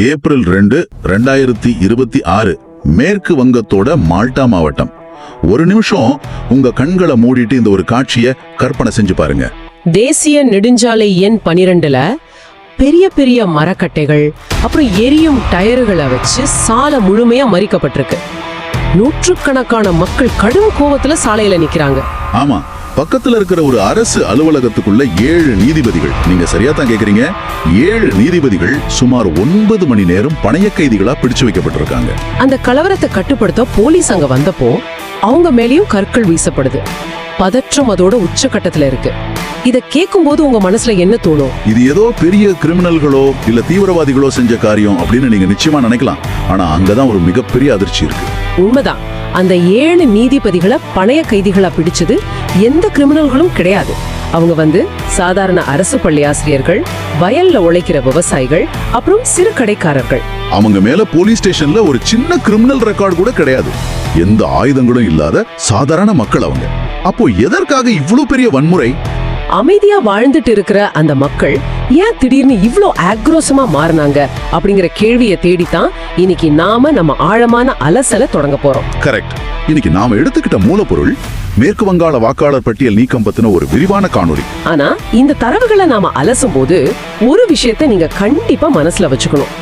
April 2, 2026 மேற்கு வங்கத்தோட Malta மாவட்டம். ஒரு நிமிஷம் உங்க கண்களை மூடிட்டு இந்த ஒரு காட்சியை கற்பனை செஞ்சு பாருங்க. தேசிய நெடுஞ்சாலை எண் 12ல பெரிய பெரிய மரக்கட்டைகள் அப்புறம் எரியும் டயர்களை வச்சு சாலை முழுமையா மறிக்கப்பட்டிருக்கு. நூற்றுக்கணக்கான மக்கள் கடும் கோபத்துல சாலையில நிக்கிறாங்க. ஆமா, பக்கத்துல இருக்கிற ஒரு அரசு அலுவலகத்துக்குள்ள 7 நீதிபதிகள், நீங்க சரியா தான் கேக்குறீங்க, 7 நீதிபதிகள் சுமார் 9 மணி நேரம் பணைய கைதிகளா பிடிச்சு வைக்கப்பட்டிருக்காங்க. அந்த கலவரத்தை கட்டுப்படுத்த போலீஸ் அங்க வந்தப்போ அவங்க மேலேயும் கற்கள் வீசப்படுது. பதற்றம் அதோட உச்சகட்டத்துல இருக்கு. இத கேட்கும் போது உங்க மனசுல என்ன தோணும்? இது ஏதோ பெரிய கிரிமினல்களோ இல்ல தீவிரவாதிகளோ செஞ்ச காரியம் அப்படின்னு நீங்க நிச்சயமா நினைக்கலாம். ஆனா அங்கதான் ஒரு மிகப்பெரிய அதிர்ச்சி இருக்கு. உண்மைதான். அந்த 7 நீதிபதிகளை பணைய கைதிகளா பிடிச்சது எந்த கிரிமினல்களும் கிடையாது. அவங்க சாதாரண அரசு பள்ளி ஆசிரியர்கள், வயல்ல உழைக்கிற விவசாயிகள், அப்புறம் சிறு கடைக்காரர்கள். அவங்க மேல போலீஸ் ஸ்டேஷன்ல ஒரு சின்ன கிரிமினல் ரெக்கார்டு கூட கிடையாது. எந்த ஆயுதங்களும் இல்லாத சாதாரண மக்கள் அவங்க. அப்போ எதற்காக இவ்வளவு பெரிய வன்முறை? அமைதியா வாழ்ந்துட்டு இருக்கிற அந்த மக்கள் ஏன் திடீர்னு இவ்ளோ ஆக்ரோஷமா மாறினாங்க அப்படிங்கிற கேள்வியை தேடித்தான் இன்னைக்கு நாம நம்ம ஆழமான அலசலை தொடங்க போறோம். கரெக்ட். இன்னைக்கு நாம எடுத்துக்கிட்ட மூலப்பொருள் மேற்கு வங்காள வாக்காளர் பட்டியல் நீக்கம் பத்தின ஒரு விரிவான காணொளி. ஆனா இந்த தரவுகளை நாம அலசும் போது ஒரு விஷயத்தை நீங்க கண்டிப்பா மனசுல வச்சுக்கணும்.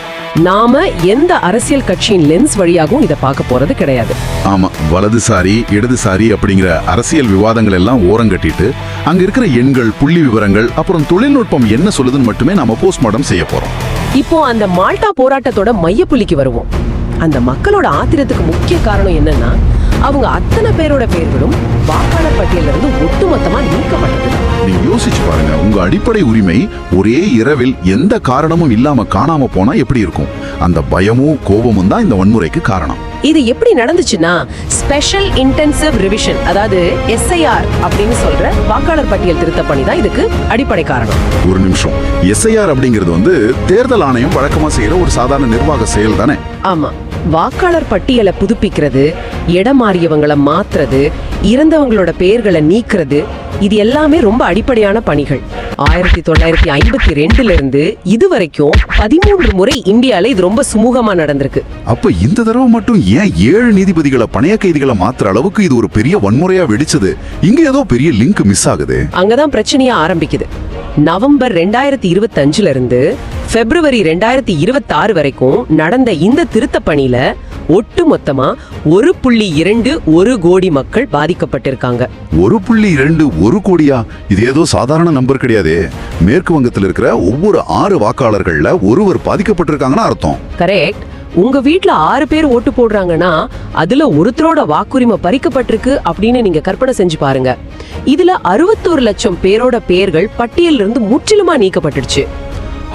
நாம எந்த அரசியல் கட்சியின் லென்ஸ் வழியாகவும் இதை பார்க்க போறது கிடையாது. ஆமா, வலதுசாரி இடதுசாரி அப்படிங்கிற அரசியல் விவாதங்கள் எல்லாம் ஓரங்கட்டிட்டு அங்க இருக்கிற எண்கள், புள்ளி விவரங்கள், அப்புறம் தொழில்நுட்பம் என்ன சொல்லுதுன்னு மட்டுமே நாம போஸ்ட்மார்ட்டம் செய்ய போறோம். இப்போ அந்த மால்டா போராட்டத்தோட மையப்புள்ளிக்கு வருவோம். அந்த மக்களோட ஆத்திரத்துக்கு முக்கிய காரணம் என்னன்னா, அவங்க அத்தனை பேரோட பேர்களும் வாக்காளர் பட்டியல இருந்து ஒட்டுமொத்தமா நீக்கப்பட்டது. நீங்க யோசிச்சு பாருங்க, உங்க அடிப்படை உரிமை ஒரே இரவில் எந்த காரணமும் இல்லாம காணாம போனா எப்படி இருக்கும்? அந்த பயமும் கோபமும் தான் இந்த வன்முறைக்கு காரணம். இது எப்படி நடந்துச்சுன்னா, ஸ்பெஷல் இன்டென்சிவ் ரிவிஷன், அதாவது SIR அப்படின்னு சொல்ற வாக்காளர் பட்டியல் திருத்த பணி தான் இதுக்கு அடிப்படை காரணம். ஒரு நிமிஷம், SIR அப்படிங்கிறது தேர்தல் ஆணையம் வழக்கமா செய்யற ஒரு சாதாரண நிர்வாக செயல் தானே? ஆமா, வாக்காளர் பட்டியலை புதுப்பிக்கிறது, இடம் மாறியவங்களை மாத்துறது, இறந்தவங்களோட பெயர்களை நீக்கிறது, இது எல்லாமே ரொம்ப அடிப்படையான பணிகள். 1952 இருந்து இதுவரைக்கும் 13 முறை இந்தியால இது ரொம்ப சுமூகமா நடந்திருக்கு. அப்ப இந்த தடவை மட்டும் ஏன் 7 நீதிபதிகளை பணைய கைதிகளை மாத்துற அளவுக்கு இது ஒரு பெரிய வன்முறையா வெடிச்சது? இங்க ஏதோ பெரிய லிங்க் மிஸ் ஆகுது. அங்கதான் பிரச்சனையா ஆரம்பிக்குது. நவம்பர் 2025 இருந்து பிப்ரவரி 2026 வரைக்கும் நடந்த இந்த திருத்த பணியில ஒட்டு மொத்தமா 1.21 கோடி மக்கள் பாதிக்கப்பட்டிருக்காங்க. 1.21 கோடியா? இது ஏதோ சாதாரண நம்பர் கிடையாது. மேற்கு வங்கத்தில் இருக்கிற ஒவ்வொரு 6 வாக்காளர்கள்ல ஒருவர் பாதிக்கப்பட்டிருக்காங்கன்னு அர்த்தம். கரெக்ட். உங்க வீட்டுல 6 பேர் ஓட்டு போடுறாங்கன்னா அதுல ஒருத்தரோட வாக்குரிமை பறிக்கப்பட்டிருக்கு அப்படின்னு நீங்க கற்பனை செஞ்சு பாருங்க. இதுல 61 லட்சம் பேரோட பெயர்கள் பட்டியலில் இருந்து முற்றிலுமா நீக்கப்பட்டுடுச்சு.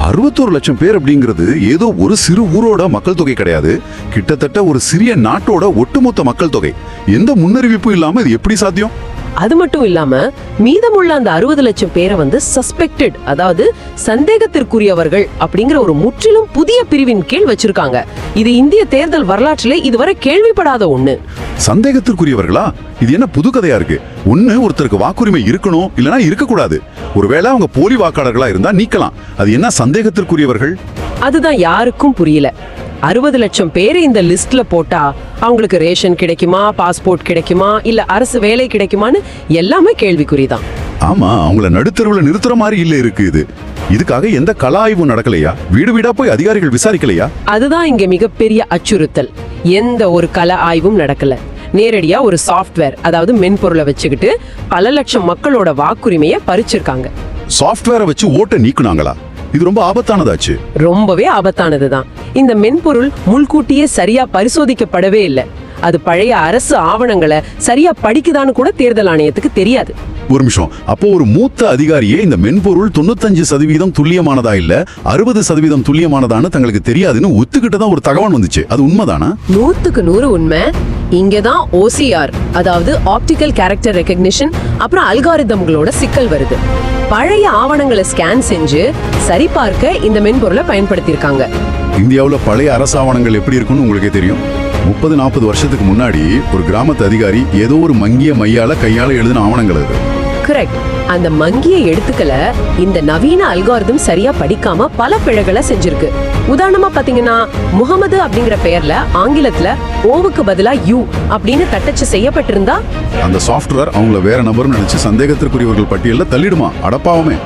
61 லட்சம் பேர் அப்படிங்கிறது ஏதோ ஒரு சிறு ஊரோட மக்கள் தொகை கிடையாது. கிட்டத்தட்ட ஒரு சிறிய நாட்டோட ஒட்டுமொத்த மக்கள் தொகை. எந்த முன்னறிவிப்பும் இல்லாம இது எப்படி சாத்தியம்? அது மட்டும் இல்லாம மீதமுள்ள அந்த 60 லட்சம் பேரை சஸ்பெக்டட், அதாவது சந்தேகத்திற்குரியவர்கள் அப்படிங்கிற ஒரு முற்றிலும் புதிய பிரிவின் கீழ் வச்சிருக்காங்க. இது இந்திய தேர்தல் வரலாற்றிலே இதுவரை கேள்விப்படாத ஒண்ணு. சந்தேகத்திற்குரியவர்களா? இது என்ன புது கதையா இருக்கு? ஒருத்தருக்கு வாக்குரிமை இருக்கணும், இல்லனா இருக்கக்கூடாது. ஒருவேளை அவங்க போலி வாக்காளர்களா இருந்தா நீக்கலாம். அது என்ன சந்தேகத்திற்குரியவர்கள்? அதுதான் யாருக்கும் புரியல. 60 லட்சம் பேரை இந்த லிஸ்ட்ல போட்டா அவங்களுக்கு ரேஷன் கிடைக்குமா, பாஸ்போர்ட் கிடைக்குமா, இல்ல அரசு வேலை கிடைக்குமான்னு எல்லாமே கேள்விக்குறிதான். ஆமா, அவங்கள நடுத்தருவுல நிறுத்துற மாதிரி இல்ல இருக்கு. இதுக்காக எந்த கள ஆய்வும் நடக்கலையா? வீடு வீடா போய் அதிகாரிகள் விசாரிக்கலையா? அதுதான் இங்க மிகப்பெரிய அச்சுறுத்தல். எந்த ஒரு கள ஆய்வும் நடக்கல. நேரடியா ஒரு சாஃப்ட்வேர், அதாவது மென்பொருளை வச்சுக்கிட்டு பல லட்சம் மக்களோட வாக்குரிமையை பறிச்சிருக்காங்க. சாஃப்ட்வேரை வச்சு ஓட்ட நீக்குனாங்களா? இது ரொம்ப ஆபத்தானதாச்சு. ரொம்பவே ஆபத்தானதுதான். இந்த மென்பொருள் முன்கூட்டியே சரியா பரிசோதிக்கப்படவே இல்லை. அது பழைய அரசு ஆவணங்களை சரியா படிக்குதான்னு கூட தேர்தல் ஆணையத்துக்கு தெரியாது. ஒரு நிமிஷம், அப்போ ஒரு மூத்த அதிகாரியே இந்த மென்பொருள் 95% துல்லியமானதா இல்ல 60% துல்லியமானதான்னு தங்களுக்கு தெரியாதுன்னு ஒத்துக்கிட்டதான் ஒரு தகவல் வந்துச்சு. அது உண்மைதானா? 100க்கு 100 உண்மை. இங்கதான் OCR, அதாவது ஆப்டிக்கல் கேரக்டர் ரெகக்னிஷன், அப்புறம் அல்காரிதம்களோட சிக்கல் வருது. பழைய ஆவணங்களை ஸ்கேன் செஞ்சு சரிபார்க்க இந்த மென்பொருளை பயன்படுத்தியிருக்காங்க. இந்தியாவுல பழைய அரசு ஆவணங்கள் எப்படி இருக்குன்னு உங்களுக்கே தெரியும். 30-40 வருஷத்துக்கு முன்னாடி ஒரு கிராமத்து அதிகாரி ஏதோ ஒரு மங்கிய மையால கையால எழுதின ஆவணங்கள் அது. கரெக்ட். அந்த மங்கிய எழுத்துக்களை இந்த நவீன அல்காரிதம் சரியா படிக்காம பல பிழைகளை செஞ்சிருக்கு. உதாரணமா பாத்தீங்கன்னா முகமது அப்படிங்கிற பெயர்ல ஆங்கிலத்துல ஓவுக்கு பதிலா யூ அப்படின்னு தட்டச்சு செய்யப்பட்டிருந்தா அந்த சாஃப்ட்வேர் அவங்கள வேற நபர்னு நினைச்சு சந்தேகத்திற்குரியவர்கள் பட்டியல்ல தள்ளிடுமா? அடப்பாவமே.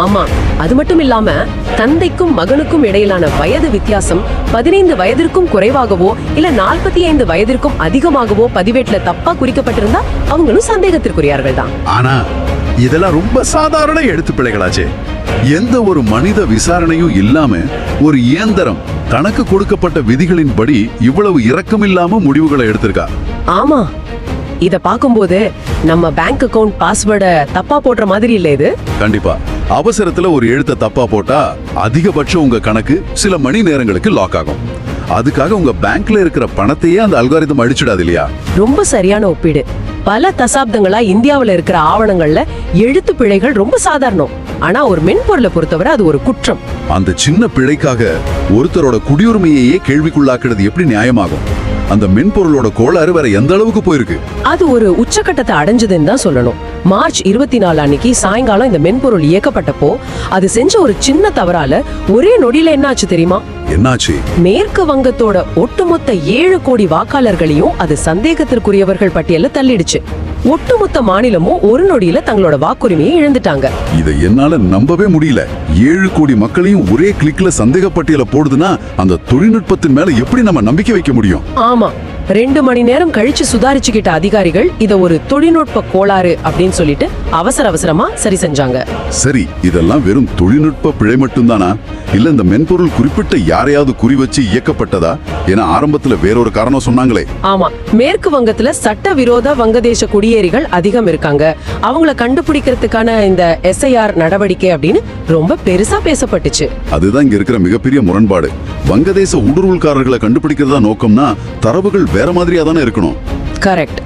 ஆமா, அது மட்டும் இல்லாம தந்தைக்கும் மகனுக்கும் இடையிலான வயது வித்தியாசம் 15 வயதிற்கும் குறைவாகவோ இல்ல 45 வயதிற்கும் அதிகமாகவோ பதிவேட்டுல தப்பா குறிக்கப்பட்டிருந்தா அவங்களும் சந்தேகத்திற்குரியார்கள் தான். ஆனா இதெல்லாம் ரொம்ப சாதாரண எழுத்து பிழைகளாச்சே. எந்த ஒரு மனித விசாரணையும் இல்லாம ஒரு இயந்திரம் தனக்கு கொடுக்கப்பட்ட விதிகளின்படி இவ்வளவு இரக்கமில்லாம முடிவுகளை எடுத்திருக்கா. ஆமா, இத பாக்கும்போது நம்ம பேங்க் அக்கவுண்ட் பாஸ்வேர்டை தப்பா போடுற மாதிரி இல்ல இது. கண்டிப்பா. அவசரத்துல ஒரு எழுத்தை தப்பா போட்டா அதிகபட்சம் உங்க கணக்கு சில மணி நேரங்களுக்கு லாக் ஆகும். அதுக்காக உங்க பேங்க்ல இருக்கிற பணத்தையே அந்த அல்காரிதம் அழிச்சிடாது இல்லையா? ரொம்ப சரியான ஒப்பீடு. பல தசாப்தங்களா இந்தியாவுல இருக்கிற ஆவணங்கள்ல எழுத்து பிழைகள் ரொம்ப சாதாரணம். ஆனா ஒரு மென்பொருளை பொறுத்தவரை அது ஒரு குற்றம். அந்த சின்ன பிழைக்காக ஒருத்தரோட குடியுரிமையையே கேள்விக்குள்ளாக்குறது எப்படி நியாயமாகும்? அந்த மென்பொருளோட கோளாறு வேற எந்த அளவுக்கு போயிருக்கு? அது ஒரு உச்சக்கட்டத்தை அடைஞ்சதுன்னு தான் சொல்லணும். மார்ச் 24 அன்னைக்கு சாயங்காலம் இந்த மென்பொருள் இயக்கப்பட்டப்போ அது செஞ்ச ஒரு சின்ன தவறால ஒரே நொடியில என்னாச்சு தெரியுமா? என்னாச்சு? மேற்கு வங்கத்தோட ஒட்டுமொத்த 7 கோடி வாக்காளர்களையும் அது சந்தேகத்திற்குரியவர்கள் பட்டியல்ல தள்ளிடுச்சு. ஒட்டுமொத்த மாநிலமும் ஒரு நொடியில தங்களோட வாக்குரிமையை இழந்துட்டாங்க. இதை என்னால நம்பவே முடியல. 7 கோடி மக்களையும் ஒரே கிளிக்ல சந்தேகப்பட்டியல போடுதுன்னா அந்த தொழில்நுட்பத்தின் மேல எப்படி நம்ம நம்பிக்கை வைக்க முடியும்? ஆமா, 2 மணி நேரம் கழிச்சு சுதாரிச்சுக்கிட்ட அதிகாரிகள் இத ஒரு தொழில்நுட்ப கோளாறு அப்படின்னு சொல்லிட்டு அவசரமா சரி செஞ்சாங்க. சரி, இதெல்லாம் வெறும் தொழில்நுட்ப பிழை மட்டும்தானா? இல்ல இந்த மென்பொருள் குறிப்பிட்ட யாரையாவது குறி வச்சு இயக்கப்பட்டதா? ஏன்னா ஆரம்பத்துல வேறொரு காரணம் சொன்னாங்களே. ஆமா, மேற்கு வங்கத்துல சட்டவிரோத வங்கதேச குடியேறிகள் அதிகம் இருக்காங்க. அவங்கள கண்டுபிடிக்கிறதுக்கான இந்த SIR நடவடிக்கை அப்படின்னு ரொம்ப பெருசா பேசப்பட்டுச்சு. அதுதான் இங்க இருக்கிற மிகப்பெரிய முரண்பாடு. வங்கதேச ஊடுருவல்காரர்களை கண்டுபிடிக்கிறதா நோக்கம்னா தரவுகள் வேற மாதிரியா தானே இருக்கணும். கரெக்ட்.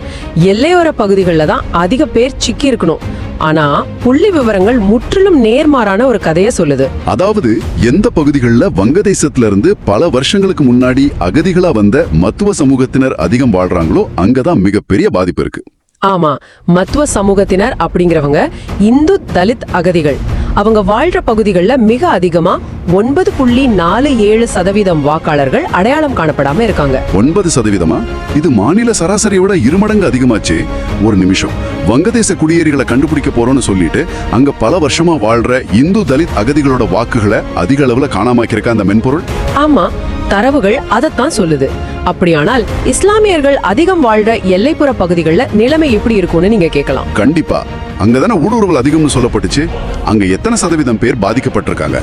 எல்லையோர பகுதிகளில் தான் அதிக பேர் சிக்கி இருக்கணும். ஆனா புள்ளி விவரங்கள் முற்றிலும் நேர்மாறான ஒரு கதையை சொல்லுது. அதாவது எந்த பகுதிகளில் வங்கதேசத்துல இருந்து பல வருஷங்களுக்கு முன்னாடி அகதிகளா வந்த மத்துவ சமூகத்தினர் அதிகம் வாழ்றாங்களோ அங்கதான் மிகப்பெரிய பாதிப்பு இருக்கு. ஆமா, மத்துவ சமூகத்தினர் அப்படிங்கிறவங்க இந்து தலித் அகதிகள். அவங்க வாழ்ற பகுதிகளில் மிக அதிகமா 9.47% வாக்காளர்கள் அடையாளம் காணப்படாம இருக்காங்க. 9%? இது மாநில சராசரியோட 2 மடங்கு அதிகமாச்சு. ஒரு நிமிஷம், வங்கதேச குடியேறிகளை கண்டுபிடிக்க போறோம்னு சொல்லிட்டு அங்க பல வருஷமா வாழ்ற இந்து தலித் அகதிகளோட வாக்குகளை அதிக அளவுல காணாமாக்கிருக்க அந்த மென்பொருள். ஆமா, தரவுகள் அதத்தான் சொல்லுது. அப்படியானால் இஸ்லாமியர்கள் அதிகம் வாழ்ற எல்லைப்புற பகுதிகளில் நிலைமை எப்படி இருக்கும்னு நீங்க கேட்கலாம். கண்டிப்பா, அங்கதானே ஊடுருவல் அதிகம்னு சொல்லப்பட்டுச்சு. அங்க எத்தனை சதவீதம் பேர் பாதிக்கப்பட்டிருக்காங்க?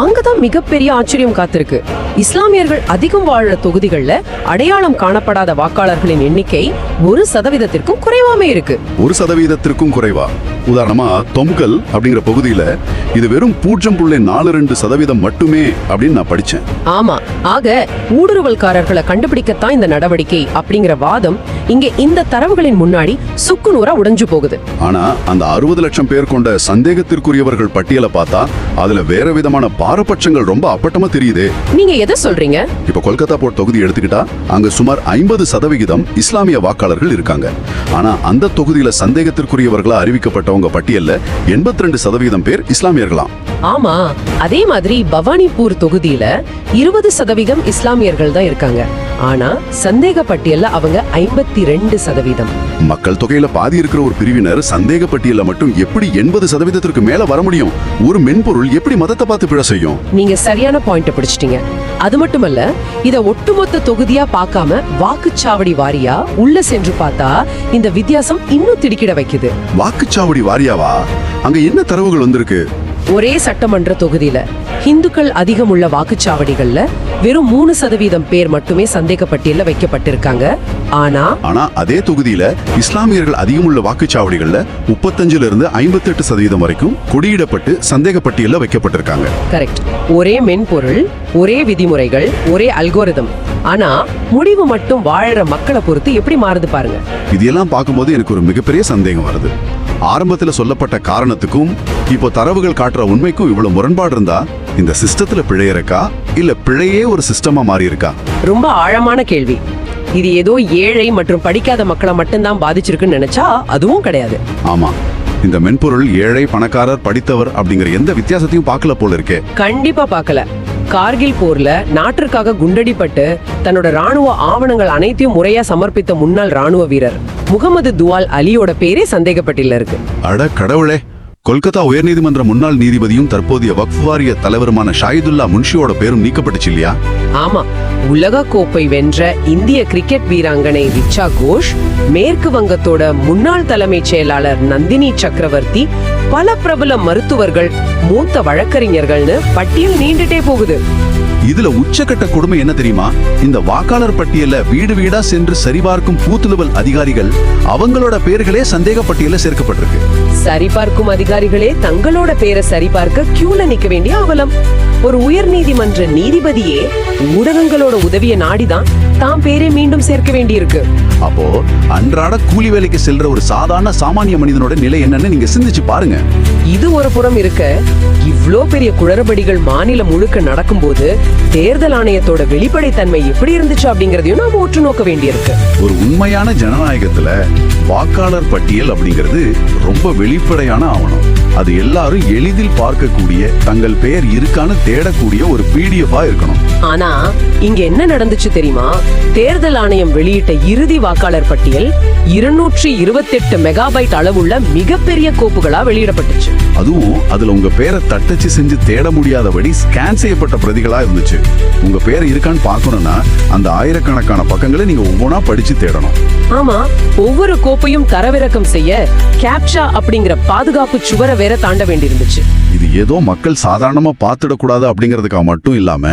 அங்கதான் மிகப்பெரிய ஆச்சரியம் காத்திருக்கு. இஸ்லாமியர்கள் அதிகம் வாழ்ற தொகுதிகள்ல அடையாளம் காணப்படாத வாக்காளர்களின் எண்ணிக்கை 1% குறைவாமே இருக்கு. 1% குறைவா? உதாரணமா தொம்கல் அப்படிங்கிற பகுதியில இது வெறும் 0.42% மட்டுமே அப்படின்னு நான் படிச்சேன். ஆமா, ஆக ஊடுருவல்காரர்களை கண்டுபிடிக்கத்தான் இந்த நடவடிக்கை அப்படிங்கிற வாதம் இங்க இந்த தரவுகளின் முன்னாடி சுக்குநூறா உடைஞ்சு போகுது. ஆனா அந்த 60 லட்சம் பேர் கொண்ட சந்தேகத்திற்குரியவர்கள் பட்டியலை பார்த்தா அதுல வேற விதமான பாரபட்சங்கள் ரொம்ப அப்பட்டமா தெரியுது. நீங்க எதை சொல்றீங்க? இப்ப கொல்கத்தா போர்ட் தொகுதி எடுத்துக்கிட்டா அங்க சுமார் 50% இஸ்லாமிய வாக்காளர்கள் இருக்காங்க. ஆனா அந்த தொகுதியில சந்தேகத்திற்குரியவர்களா அறிவிக்கப்பட்டவங்க பட்டியல்ல 82% பேர் இஸ்லாமியர்களாம். ஆமா, அதே மாதிரி பவானிபூர் தொகுதியில 20% இஸ்லாமியர்கள் தான் இருக்காங்க. ஆனா சந்தேக பட்டியல்ல அவங்க 52%. மக்கள் தொகையில பாதி இருக்கிற ஒரு பிரிவினர் சந்தேக பட்டியல்ல மட்டும் எப்படி 80% மேல வர முடியும்? ஒரு மென்பொருள் எப்படி மதத்தை பார்த்து பிழை செய்யும்? நீங்க சரியான பாயிண்ட் பிடிச்சிட்டீங்க. அது மட்டுமல்ல, இத ஒட்டுமொத்த தொகுதியா பார்க்காம வாக்குச்சாவடி வாரியா உள்ள சென்று பார்த்தா இந்த வித்தியாசம் இன்னும் திடுக்கிட வைக்குது. வாக்குச்சாவடி வாரியாவா? அங்க என்ன தரவுகள் வந்திருக்கு? ஒரே சட்டமன்ற தொகுதியில இந்துக்கள் அதிகம் உள்ள வாக்குச்சாவடிகள்ல வெறும் 3% பேர் மட்டுமே சந்தேகப்பட்டியல்ல வைக்கப்பட்டிருக்காங்க. ஆனா அதே தொகுதியில இஸ்லாமியர்கள் அதிகம் உள்ள வாக்குச்சாவடிகள்ல 35% 58% வரைக்கும் கொடியிடப்பட்டு சந்தேகப்பட்டியல்ல வைக்கப்பட்டிருக்காங்க. கரெக்ட். ஒரே மென்பொருள், ஒரே விதிமுறைகள், ஒரே அல்கோரிதம். ஆனா முடிவு மட்டும் வாழற மக்களை பொறுத்து எப்படி மாறுது பாருங்க. இதெல்லாம் பார்க்கும்போது எனக்கு ஒரு மிகப்பெரிய சந்தேகம் வருது. ஆரம்பத்துல சொல்லப்பட்ட காரணத்துக்கும் இப்போ தரவுகள் காட்டுற உண்மைக்கும் இவ்வளவு முரண்பாடு இருந்தா இந்த சிஸ்டத்துல பிழை இருக்கா இல்ல பிழையே ஒரு சிஸ்டமா மாறி இருக்கா? ரொம்ப ஆழமான கேள்வி. இது ஏதோ ஏழை மற்றும் படிக்காத மக்களை மட்டும்தான் பாதிச்சிருக்குன்னு நினைச்சா அதுவும் கிடையாது. ஆமா, இந்த மென்பொருள் ஏழை பணக்காரர் படித்தவர் அப்படிங்கிற எந்த வித்தியாசத்தையும் பார்க்கல போல இருக்கே. கண்டிப்பா பார்க்கல. கார்கில் போர்ல நாட்டிற்காக குண்டடிப்பட்டு தன்னோட ராணுவ ஆவணங்கள் அனைத்தையும் முறையா சமர்ப்பித்த முன்னாள் ராணுவ வீரர் முகமது துவால் அலியோட பேரே சந்தேகப்பட்டில இருக்கு. அட கடவுளே! கொல்கத்தா உயர்நீதிமன்ற முன்னாள் நீதிபதியும் தற்போதைய வக்ஃப் வாரிய தலைவருமான ஷாஹிதுல்லா முன்ஷியோட பேரும் நீக்கப்பட்டுச்சு இல்லையா? ஆமா, உலக கோப்பை வென்ற இந்திய கிரிக்கெட் வீராங்கனை ரிச்சா கோஷ், மேற்கு வங்கத்தோட முன்னாள் தலைமைச் செயலாளர் நந்தினி சக்கரவர்த்தி, பல பிரபல மருத்துவர்கள், மூத்த வழக்கறிஞர்கள்னு பட்டியல் நீண்டுட்டே போகுது. இதுல உச்சக்கட்ட கொடுமை என்ன தெரியுமா? இந்த வாக்காளர் பட்டியல வீடு வீடா சென்று சரிபார்க்கும் பூத்துலுவல் அதிகாரிகள் அவங்களோட பேர்களே சந்தேக பட்டியல சேர்க்கப்பட்டிருக்கு. சரிபார்க்கும் அதிகாரிகளே தங்களோட பேரை சரிபார்க்க கியூல நிக்க வேண்டிய அவலம். ஒரு உயர்நீதிமன்ற நீதிபதியே ஊடகங்களோட உதவிய நாடிதான் தாம் பேரை மீண்டும் சேர்க்க வேண்டியிருக்கு. அப்போ அன்றாட கூலி வேலைக்கு செல்ற ஒரு சாதாரண சாமானிய மனிதனோட நிலை என்னன்னு நீங்க சிந்திச்சு பாருங்க. இது ஒரு புறம் இருக்க, இவ்ளோ பெரிய குளறுபடிகள் மாநிலம் முழுக்க நடக்கும்போது தேர்தல் ஆணையத்தோட வெளிப்படைத்தன்மை எப்படி இருந்துச்சு அப்படிங்கறதையும் நாம உற்று நோக்க வேண்டியிருக்கு. ஒரு உண்மையான ஜனநாயகத்துல வாக்காளர் பட்டியல் அப்படிங்கிறது ரொம்ப வெளிப்படையான ஆவணம். அது எல்லாரும் எளிதில் பார்க்கக்கூடிய, தங்கள் பெயர் இருக்கான்னு தேடக்கூடிய ஒரு PDF-ஆ இருக்கணும். ஆனா இங்க என்ன நடந்துச்சு தெரியுமா? தேர்தல் ஆணையம் வெளியிட்ட இறுதி வாக்காளர் பட்டியல் 228 மெகாபைட் அளவுள்ள மிகப்பெரிய கோப்புகளா வெளியிடப்பட்டுச்சு. அதுவும் அதுல உங்க பேரை தட்டச்சு செஞ்சு தேட முடியாதபடி ஸ்கேன் செய்யப்பட்ட பிரதிகளா இருந்துச்சு. உங்க பேர் இருக்கான்னு பார்க்கணும்னா அந்த ஆயிரக்கணக்கான பக்கங்களை நீங்க ஒவ்வொன்றா படிச்சு தேடணும். ஆமா, ஒவ்வொரு கோப்பையும் தரவிறக்கம் செய்ய கேப்சா அப்படிங்கிற பாதுகாப்பு சுவரை வேற தாண்ட வேண்டியிருந்துச்சு. இது ஏதோ மக்கள் சாதாரணமா பார்த்துடக்கூடாது அப்படிங்கிறதுக்காக மட்டும் இல்லாம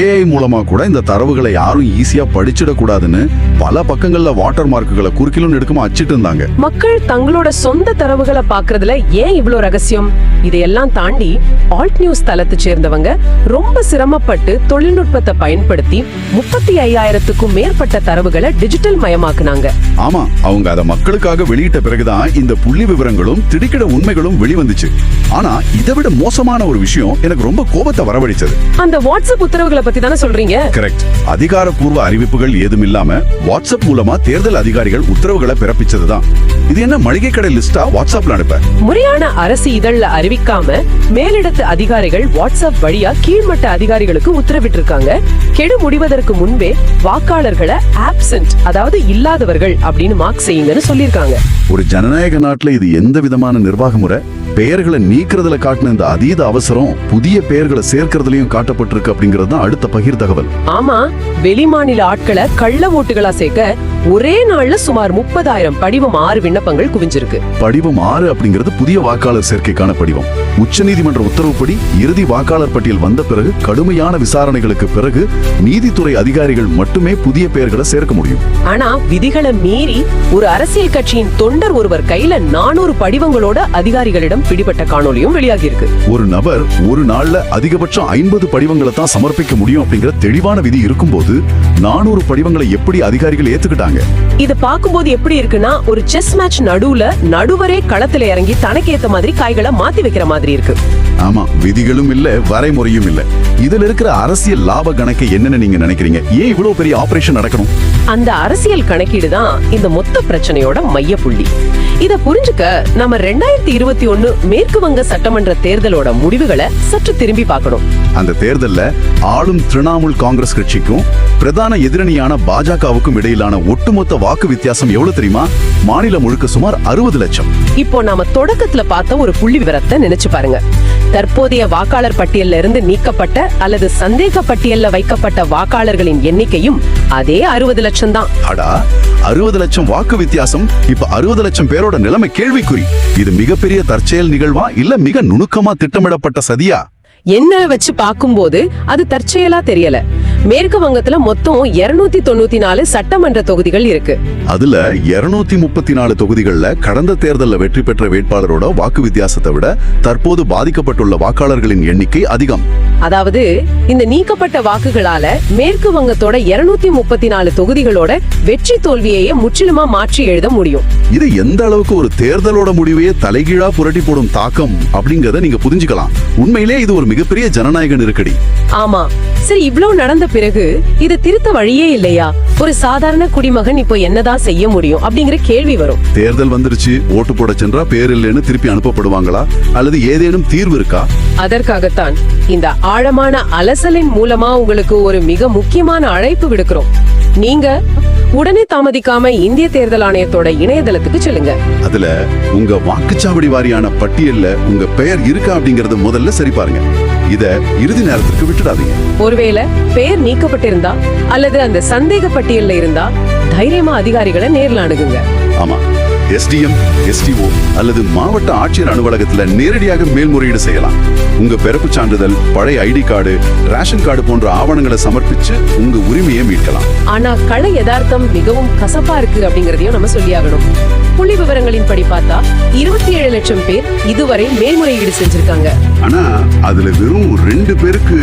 AI மூலமா கூட இந்த தரவுகளை யாரும் ஈஸியா படிச்சிடக்கூடாதுன்னு பல பக்கங்கள்ல வாட்டர் மார்க்குகளை குறுக்கிலும் நெடுக்குமா அச்சிட்டு இருந்தாங்க. மக்கள் தங்களோட சொந்த தரவுகளை பாக்குறதுல ஏன் இவ்ளோ ரகசியம்? இதையெல்லாம் தாண்டி ஆல்ட் நியூஸ் தளத்தை சேர்ந்தவங்க ரொம்ப சிரமப்பட்டு தொழில்நுட்பத்தை பயன்படுத்தி 35,000க்கும் மேற்பட்ட தரவுகளை டிஜிட்டல் மயமாக்குனாங்க. ஆமா, அவங்க அதை மக்களுக்காக வெளியிட்ட பிறகுதான் இந்த புள்ளி விவரங்களும் திடுக்கிட உண்மைகளும் வெளிவந்துச்சு. ஆனா இதை விட மோசமான ஒரு விஷயம் எனக்கு ரொம்ப கோபத்தை வரவழைச்சது. அந்த வாட்ஸ்அப் உத்தரவுகளை பத்தி தானே சொல்றீங்க? கரெக்ட். அதிகாரப்பூர்வ அறிவிப்புகள் ஏதும் இல்லாம வாட்ஸ்அப் மூலமா தேர்தல் அதிகாரிகள் உத்தரவுகளை பிறப்பிச்சதுதான். இது என்ன மளிகை கடை லிஸ்டா வாட்ஸ்அப்ல அனுப்ப? முறையான அரசு இதழ்ல அறிவிக்காம மேலிடத்து அதிகாரிகள் வாட்ஸ்அப் வழியா கீழ்மட்ட அதிகாரிகளுக்கு உத்தரவிட்டிருக்காங்க. கெடு முடிவதற்கு முன்பே வாக்காளர்களை ஆப்சென்ட், அதாவது இல்லாதவர்கள் அப்படின்னு மார்க் செய்யுங்கன்னு சொல்லிருக்காங்க. ஒரு ஜனநாயக நாட்டுல இது எந்த விதமான நிர்வாக முறை? பெயர்களை நீக்கிறதுல காட்டின இந்த அதீத அவசரம் புதிய பெயர்களை சேர்க்கிறதுலயும் காட்டப்பட்டிருக்கு அப்படிங்கிறது தான் அடுத்த பகிர் தகவல். ஆமா, வெளிமாநில ஆட்களை கள்ள ஓட்டுகளா சேர்க்க ஒரே நாள்ல சுமார் 30,000 படிவம் 6 விண்ணப்பங்கள் குவிஞ்சிருக்கு. படிவம் 6 அப்படிங்கிறது புதிய வாக்காளர் சேர்க்கைக்கான படிவம். உச்சநீதிமன்ற உத்தரவுப்படி இறுதி வாக்காளர் பட்டியல் வந்த பிறகு கடுமையான விசாரணைகளுக்கு பிறகு நீதித்துறை அதிகாரிகள் மட்டுமே புதிய பெயர்களை சேர்க்க முடியும். ஆனா விதிகளை மீறி ஒரு அரசியல் கட்சியின் தொண்டர் ஒருவர் கையில 400 படிவங்களோட அதிகாரிகளிடம் பிடிபட்ட காணொலியும் வெளியாகி இருக்கு. ஒரு நபர் ஒரு நாள்ல அதிகபட்சம் 50 படிவங்களை தான் சமர்ப்பிக்க முடியும் அப்படிங்கிற தெளிவான விதி இருக்கும்போது 400 படிவங்களை எப்படி அதிகாரிகள் ஏத்துக்கிட்டாங்க? இத பாக்கும்போது எப்படி இருக்குன்னா, ஒரு செஸ் மேட்ச் நடுவுல நடுவரே களத்துல இறங்கி தனக்கு ஏத்த மாதிரி காய்களை மாத்தி வைக்கிற மாதிரி இருக்கு. ஆமா, விதிகளும் இல்ல, வரைமுறையும் இல்ல. இதுல இருக்கிற அரசியல் லாப கணக்கு என்னன்னு நீங்க நினைக்கிறீங்க? ஏன் இவ்வளவு பெரிய ஆபரேஷன் நடக்கணும்? அந்த அரசியல் கணக்கீடு தான் இந்த மொத்த பிரச்சனையோட மைய புள்ளி. இத புரிஞ்சுக்க நம்ம 2021 மேற்கு வங்க சட்டமன்ற தேர்தலோட முடிவுகளை சற்று திரும்பி பார்க்கணும். அந்த தேர்தல்ல ஆளும் திரிணாமுல் காங்கிரஸ் கட்சிக்கும் பிரதான எதிரணியான பாஜகவுக்கும் இடையிலான ஒட்டுமொத்த வாக்கு வித்தியாசம் எவ்வளவு தெரியுமா? மாநிலம் முழுக்க சுமார் 60 லட்சம். இப்போ நாம தொடக்கத்துல பார்த்த ஒரு புள்ளி விவரத்தை நினைச்சு பாருங்க. தற்போதைய வாக்காளர் பட்டியல்ல இருந்து நீக்கப்பட்ட அல்லது சந்தேக பட்டியல்ல வைக்கப்பட்ட வாக்காளர்களின் எண்ணிக்கையும் அதே 60 லட்சம் தான். அடா, 60 லட்சம் வாக்கு வித்தியாசம். இப்ப 60 லட்சம் பேரோட நிலைமை கேள்விக்குறி. இது மிகப்பெரிய தற்செயல் நிகழ்வா இல்ல மிக நுணுக்கமா திட்டமிடப்பட்ட சதியா? என்ன வச்சு பார்க்கும்போது அது தற்செயலா தெரியல. மேற்கு வங்கத்துல மொத்தம் 294 சட்டமன்ற தொகுதிகள் இருக்கு. அதுல 234 தொகுதிகள்ல கடந்த தேர்தல்ல வெற்றி பெற்ற வேட்பாளரோட வாக்கு வித்தியாசத்தை விட தற்போது பாதிக்கப்பட்டுள்ள வாக்காளர்களின் எண்ணிக்கை அதிகம். அதாவது இந்த நீக்கப்பட்ட வாக்குகளால மேற்கு வங்கத்தோட 234 தொகுதிகளோட வெற்றி தோல்வியையே முற்றிலுமா மாற்றி எழுத முடியும். இது எந்த அளவுக்கு ஒரு தேர்தலோட முடிவையே தலைகீழா புரட்டி போடும் தாக்கம் அப்படிங்கறத நீங்க புரிஞ்சுக்கலாம். உண்மையிலே இது ஒரு மிகப்பெரிய ஜனநாயக நெருக்கடி. ஆமா, சரி, இவ்ளோ நடந்த பிறகு இது திருத்த வழியே இல்லையா? ஒரு சாதாரண குடிமகன் இப்போ என்னதான் செய்ய முடியும் அப்படிங்கிற கேள்வி வரும். தேர்தல் வந்துருச்சு, ஓட்டு போட சென்றா பேர் இல்லைன்னு திருப்பி அனுப்பப்படுவாங்களா அல்லது ஏதேனும் தீர்வு இருக்கா? அதற்காகத்தான் இந்த ஆழமான அலசலின் மூலமா உங்களுக்கு ஒரு மிக முக்கியமான அழைப்பு விடுக்கிறோம். நீங்க உடனே தாமதிக்காம இந்திய தேர்தல் ஆணையத்தோட இணையதளத்துக்கு செல்லுங்க. அதுல உங்க வாக்குச்சாவடி வாரியான பட்டியல்ல உங்க பெயர் இருக்கா அப்படிங்கறது முதல்ல சரி பாருங்க. இத இறுதி நேரத்துக்கு விட்டுடாதீங்க. ஒருவேளை பெயர் நீக்கப்பட்டிருந்தா அல்லது அந்த சந்தேக பட்டியல்ல இருந்தா தைரியமா அதிகாரிகளை நேர்ல அணுகுங்க. ஆமா, SDM, STO அல்லது மாவட்ட ஆட்சியர் அலுவலகத்துல நேரடியாக மேல்முறையீடு செய்யலாம். உங்க பிறப்பு சான்றிதழ், பழைய ID கார்டு, ரேஷன் கார்டு போன்ற ஆவணங்களை சமர்ப்பிச்சு உங்க உரிமையை மீட்கலாம். ஆனா கள யதார்த்தம் மிகவும் கசப்பா இருக்கு அப்படிங்கறதையும் நம்ம சொல்லியாகணும். புள்ளி விவரங்களின் படி பார்த்தா 27 லட்சம் பேர் இதுவரை மேல்முறையீடு செஞ்சிருக்காங்க. ஆனா அதுல வெறும் 2 பேருக்கு,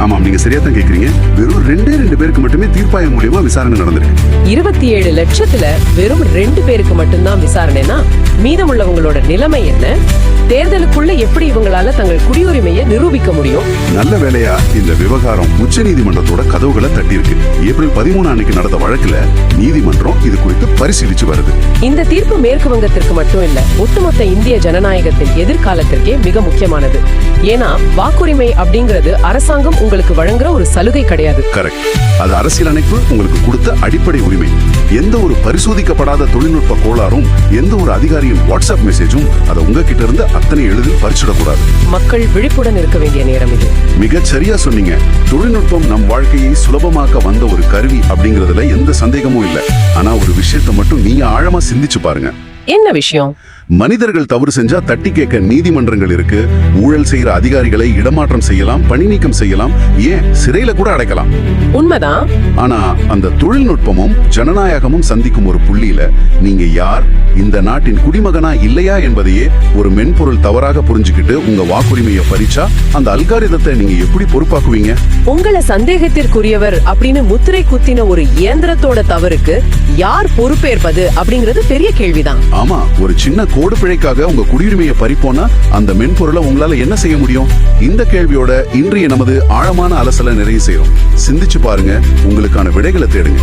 ஆமாம் நீங்க சரியா தான் கேக்குறீங்க, வெறும் 2 பேருக்கு மட்டுமே தீர்ப்பாயம் மூலியமா விசாரணை நடந்திருக்கு. 27 லட்சத்துல வெறும் 2 பேருக்கு மட்டும்தான் விசாரணைனா மீதமுள்ளவங்களோட நிலைமை என்ன? தேர்தலுக்குள்ள எப்படி இவங்களால தங்கள் குடியுரிமையை நிரூபிக்க முடியும்? நல்ல வேளையா இந்த விவகாரம் உச்சநீதிமன்றத்தோட கதவுகளை தட்டியிருக்கு. ஏப்ரல் 13 அன்னைக்கு நடந்த வழக்குல நீதிமன்றம் இது குறித்து பரிசீலிச்சு வருது. இந்த தீர்ப்பு மேற்கு வங்கத்திற்கு மட்டும் இல்ல, ஒட்டுமொத்த இந்திய ஜனநாயகத்தின் எதிர்காலத்திற்கே மிக முக்கியமானது. ஏன்னா வாக்குரிமை அப்படிங்கிறது அரசாங்கம் உங்களுக்கு வழங்குற ஒரு சலுகை கிடையாது. கரெக்ட். அது அரசியலமைப்பு உங்களுக்கு கொடுத்த அடிப்படை உரிமை. எந்த ஒரு பரிசோதிக்கப்படாத தொழில்நுட்ப கோளாறும் எந்த ஒரு அதிகாரியின் வாட்ஸ்அப் மெசேஜும் அதை உங்ககிட்ட இருந்து அத்தனை எளிதில் பறிச்சிடக்கூடாது. மக்கள் விழிப்புடன் இருக்க வேண்டிய நேரம் இது. மிகச் சரியா சொன்னீங்க. தொழில்நுட்பம் நம் வாழ்க்கையை சுலபமாக்க வந்த ஒரு கருவி அப்படிங்கறதுல எந்த சந்தேகமும் இல்லை. ஆனா ஒரு விஷயத்தை மட்டும் நீங்க ஆழமா சிந்திச்சு பாருங்க. என்ன விஷயம்? மனிதர்கள் தவறு செஞ்சா தட்டி கேட்க நீதிமன்றங்கள் இருக்கு. ஊழல் செய்யற அதிகாரிகளை இடமாற்றம் செய்யலாம், பணி நீக்கம் செய்யலாம், ஏன் சிறையில கூட அடைக்கலாம். உண்மைதான். ஆனா அந்த தொழில்நுட்பமும் ஜனநாயகமும் சந்திக்கும் ஒரு புள்ளியில நீங்க யார், இந்த நாட்டின் குடிமகனா இல்லையா என்பதையே ஒரு மென்பொருள் தவறாக புரிஞ்சுக்கிட்டு உங்க வாக்குரிமையை பறிச்சா அந்த அல்காரிதத்தை நீங்க எப்படி பொறுப்பாக்குவீங்க? உங்களை சந்தேகத்திற்குரியவர் அப்படின்னு முத்திரை குத்தின ஒரு இயந்திரத்தோட தவறுக்கு யார் பொறுப்பேற்பது அப்படிங்கிறது பெரிய கேள்விதான். ஆமா, ஒரு சின்ன கோடு பிழைக்காக உங்க குடியுரிமையை பறிப்போனா அந்த மென்பொருளை உங்களால என்ன செய்ய முடியும்? இந்த கேள்வியோட இன்றைய நமது ஆழமான அலசலை நிறைவு செய்யும். சிந்திச்சு பாருங்க, உங்களுக்கான விடைகளை தேடுங்க.